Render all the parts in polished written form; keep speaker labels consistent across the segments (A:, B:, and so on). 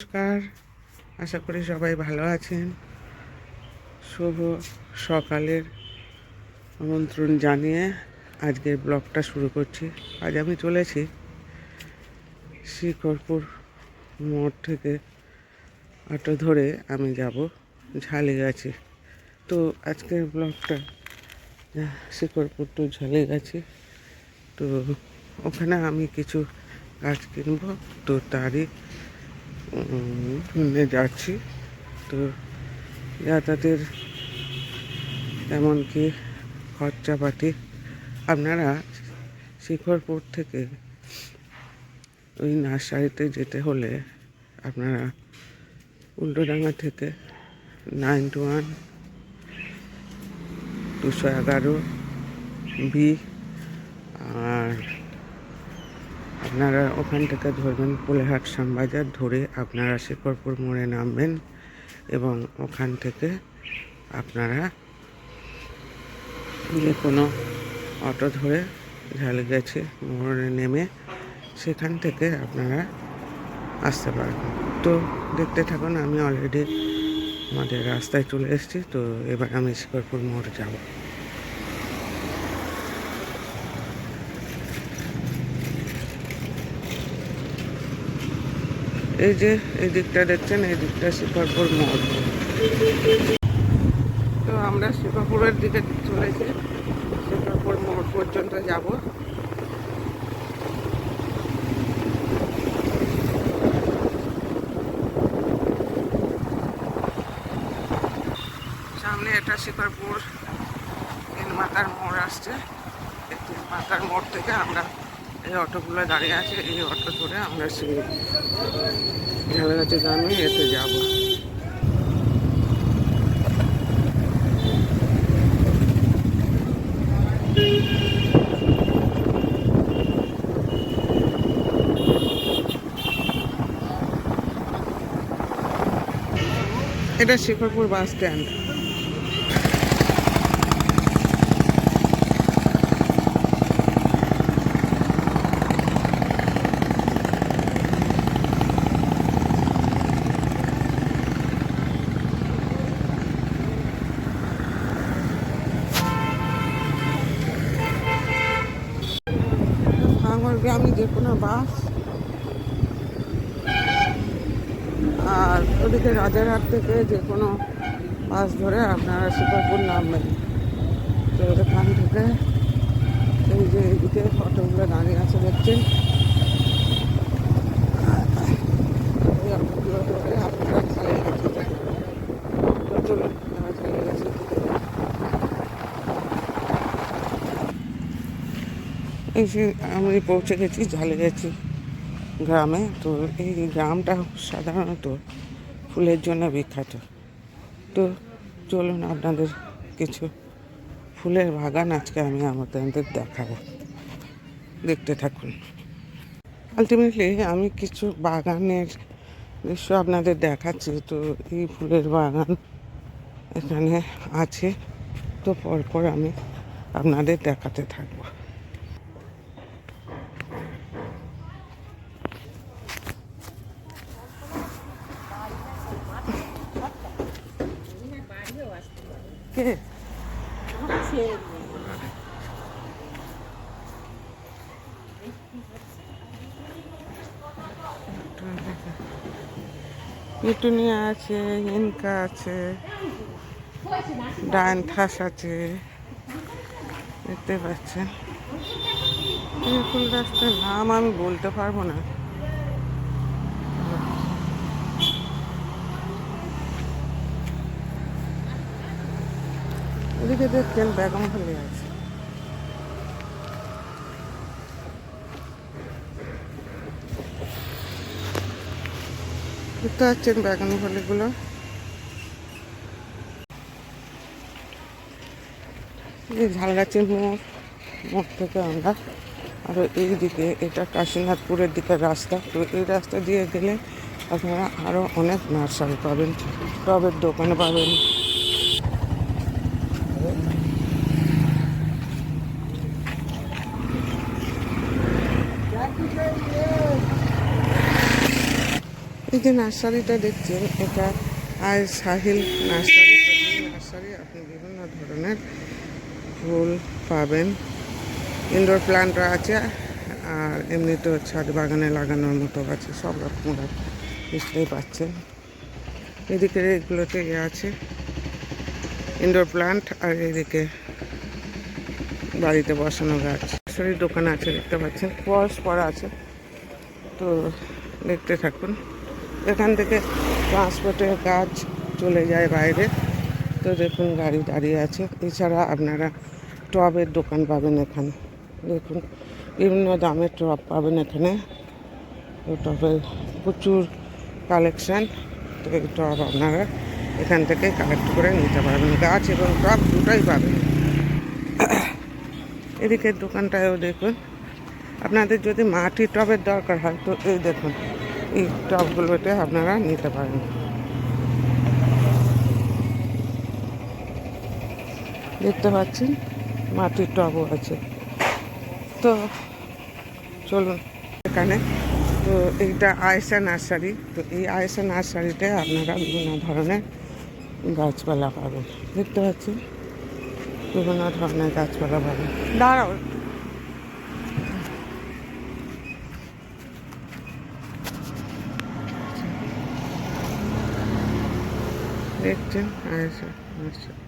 A: নমস্কার, আশা করি সবাই ভালো আছেন। শুভ সকালের আমন্ত্রণ জানিয়ে আজকের ব্লগটা শুরু করছি। আজ আমি চলেছি শিকরপুর মোড় থেকে অটো ধরে আমি যাব ঝালিগাছি। তো আজকের ব্লগটা শিকরপুর টু ঝালিগাছি। তো ওখানে আমি কিছু কাজ কিনবো, তো তারই যাচ্ছি। তো যাতায়াতের এমনকি খরচাপাতি আপনারা শিখরপুর থেকে ওই নার্সারিতে যেতে হলে আপনারা উল্টোডাঙ্গা থেকে 91 211 বি, আর আপনারা ওখান থেকে ধরবেন পোলেহাট শ্যামবাজার, ধরে আপনারা শিকরপুর মোড়ে নামবেন এবং ওখান থেকে আপনারা যে কোনো অটো ধরে ঝালিগাছি মোড়ে নেমে সেখান থেকে আপনারা আসতে পারবেন। তো দেখতে থাকুন, আমি অলরেডি আমাদের রাস্তায় চলে এসেছি। তো এবার আমি শিকরপুর মোড় যাব। এই যে এই দিকটা দেখছেন, এই দিকটা শিকরপুর মোড়। তো আমরা শিকরপুরের দিকে চলেছি, শিকরপুর মোড় পর্যন্ত যাব। সামনে এটা শিকরপুর তিন মাথার মোড় আসছে। এই তিন মাথার মোড় থেকে আমরা এই অটোগুলো দাঁড়িয়ে আছে, এই অটো ধরে আমরা সেই ঝালগাছি গ্রামে এতে যাব। এটা শিকরপুর বাস স্ট্যান্ড। ভাঙড়গ্রামে যে কোনো বাস, আর ওদিকে রাজারহাট থেকে যে কোনো বাস ধরে আপনারা শিকরপুর নামবেন। তো এখান থেকে এই যে এদিকে অটোগুলো দাঁড়িয়ে আছে দেখছেন, এই অটোগুলো ধরে আপনারা ঝালিগাছি যান। তো চলুন আমরা ঝালিগাছি দিকে যাই। এই যে আমি পৌঁছে গেছি ঝালিগাছি গ্রামে। তো এই গ্রামটা সাধারণত ফুলের জন্য বিখ্যাত। তো চলুন আপনাদের কিছু ফুলের বাগান আজকে আমি আপনাদের দেখাবো, দেখতে থাকুন। আলটিমেটলি আমি কিছু বাগানের দৃশ্য আপনাদের দেখাচ্ছি। তো এই ফুলের বাগান এখানে আছে, তো পরপর আমি আপনাদের দেখাতে থাকবো। কে পিটুনিয়া আছে, ইনকা আছে, ডায়ান্থাস আছে, দেখতে পাচ্ছেন। এই ফুল গাছটার নাম আমি বলতে পারবো না। এদিকে দেখছেন বেগম ফুলে আছে। দেখতে পাচ্ছেন বেগুন ফুলগুলো। এই ঝালগাছি মোড় থেকে আমরা আরও এই দিকে, এটা কাশীনাথপুরের দিকে রাস্তা। তো এই রাস্তা দিয়ে গেলে আপনারা আরও অনেক নার্সারি পাবেন, টবের দোকান পাবেন। এই এই যে নার্সারিটা দেখছেন, এটা আয় সাহিল নার্সারি। তো এই নার্সারি আপনি বিভিন্ন ধরনের ফুল পাবেন, ইনডোর প্ল্যান্টও আছে আর এমনিতেও ছাদ বাগানে লাগানোর মতো আছে, সব রকম গাছ বুঝতেই পাচ্ছেন। এদিকে এগুলোতে আছে ইনডোর প্ল্যান্ট, আর এদিকে বাড়িতে বসানো গাছ। নার্সারির দোকান আছে, দেখতে পাচ্ছেন পরস পরা আছে। তো দেখতে থাকুন। এখান থেকে ট্রান্সপোর্টের কাজ চলে যায় বাইরে। তো দেখুন গাড়ি দাঁড়িয়ে আছে। এছাড়া আপনারা টবের দোকান পাবেন এখানে। দেখুন বিভিন্ন দামের টব পাবেন এখানে। তো টবের প্রচুর কালেকশান। তো এই টব আপনারা এখান থেকে কালেক্ট করে নিতে পারবেন, গাছ এবং টব দুটোই পাবেন। এদিকের দোকানটায়ও দেখুন, আপনাদের যদি মাটির টবের দরকার হয় তো এই দেখুন, এই টবগুলোতে আপনারা নিতে পারেন। দেখতে পাচ্ছেন মাটির টবও আছে। তো চলুন এখানে। তো এইটা আয়েশা নার্সারি। তো এই আয়েশা নার্সারিতে আপনারা বিভিন্ন ধরনের গাছপালা পাবেন। দেখতে পাচ্ছেন বিভিন্ন ধরনের গাছপালা পাবেন। দাঁড়াও, দেখছেন আয়েশা নার্সারি।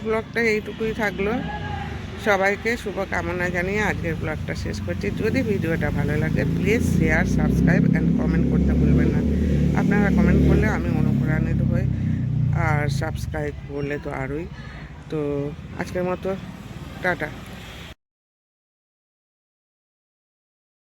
A: ব্লগটা এইটুকুই থাকলো। সবাইকে শুভকামনা জানিয়ে আজকের ব্লগটা শেষ করছি। যদি ভিডিওটা ভালো লাগে please share, subscribe and comment করতে ভুলবেন না। আপনারা কমেন্ট করলে আমি অনুপ্রাণিত হই, আর সাবস্ক্রাইব করলে তো আরোই। তো আজকের মতো টাটা।